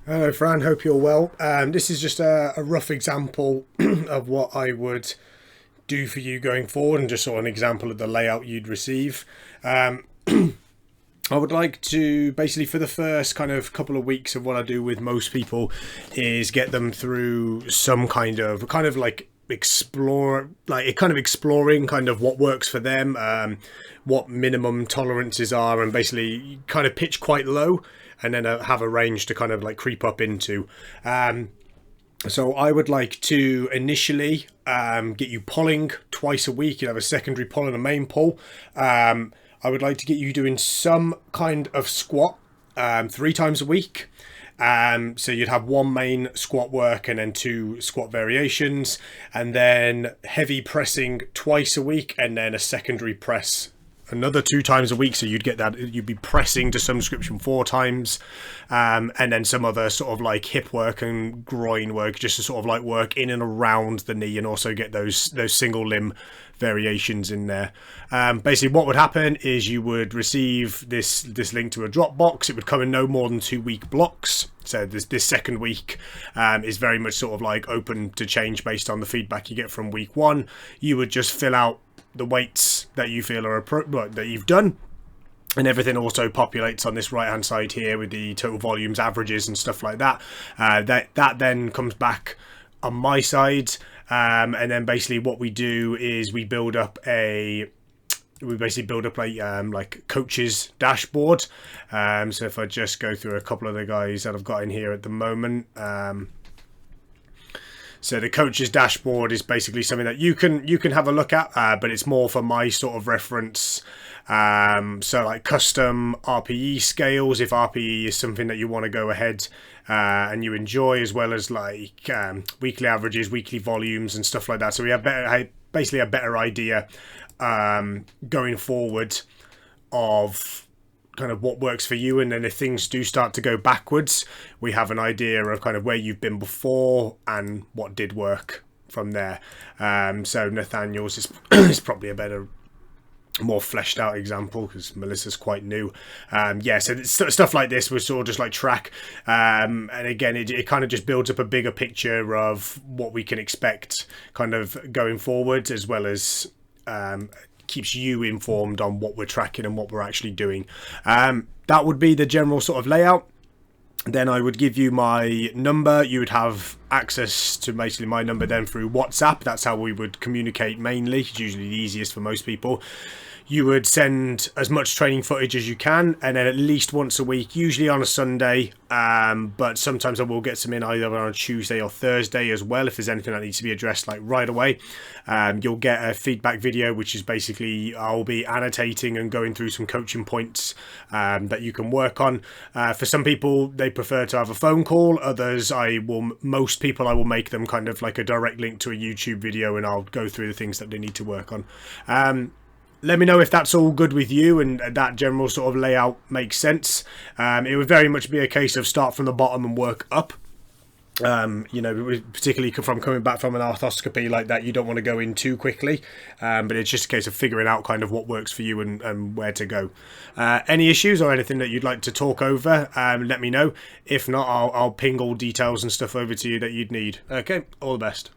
Hello, Fran. Hope you're well. This is just a rough example of what I would do for you going forward, and just sort of an example of the layout you'd receive. Um, I would like to basically, for the first kind of couple of weeks of what I do with most people, is get them through some kind of like exploring kind of what works for them, what minimum tolerances are, and basically kind of pitch quite low, and then have a range to kind of like creep up into. So I would like to initially get you pulling twice a week. You have a secondary pull and a main pull. I would like to get you doing some kind of squat 3 times a week. So you'd have one main squat work and then two squat variations, and then heavy pressing twice a week, and then a secondary press another 2 times a week. So you'd be pressing to some description 4 times, and then some other sort of like hip work and groin work, just to sort of like work in and around the knee, and also get those single limb variations in there. Basically what would happen is you would receive this link to a Dropbox. It would come in no more than 2 week blocks. So this second week is very much sort of like open to change based on the feedback you get from week one. You would just fill out the weights that you feel are that you've done, and everything also populates on this right hand side here with the total volumes, averages and stuff like that. That then comes back on my side, and then basically what we do is we basically build up a like coach's dashboard. So if I just go through a couple of the guys that I've got in here at the moment. So the coach's dashboard is basically something that you can have a look at, but it's more for my sort of reference. So like custom RPE scales, if RPE is something that you want to go ahead and you enjoy, as well as like weekly averages, weekly volumes and stuff like that. So we have basically a better idea going forward of kind of what works for you, and then if things do start to go backwards, we have an idea of kind of where you've been before and what did work from there. So Nathaniel's is probably a better, more fleshed out example, because Melissa's quite new. So stuff like this we sort of just like track, and again it kind of just builds up a bigger picture of what we can expect kind of going forward, as well as keeps you informed on what we're tracking and what we're actually doing. That would be the general sort of layout. Then I would give you my number. You would have access to basically my number then through WhatsApp. That's how we would communicate mainly. It's usually the easiest for most people. You would send as much training footage as you can, and then at least once a week, usually on a Sunday, but sometimes I will get some in either on a Tuesday or Thursday as well, if there's anything that needs to be addressed like right away. You'll get a feedback video, which is basically I'll be annotating and going through some coaching points that you can work on. For some people, they prefer to have a phone call. Others, most people I will make them kind of like a direct link to a YouTube video, and I'll go through the things that they need to work on. Let me know if that's all good with you and that general sort of layout makes sense. It would very much be a case of start from the bottom and work up. Particularly from coming back from an arthroscopy like that, you don't want to go in too quickly, but it's just a case of figuring out kind of what works for you and where to go. Any issues or anything that you'd like to talk over, let me know. If not, I'll ping all details and stuff over to you that you'd need. Okay, all the best.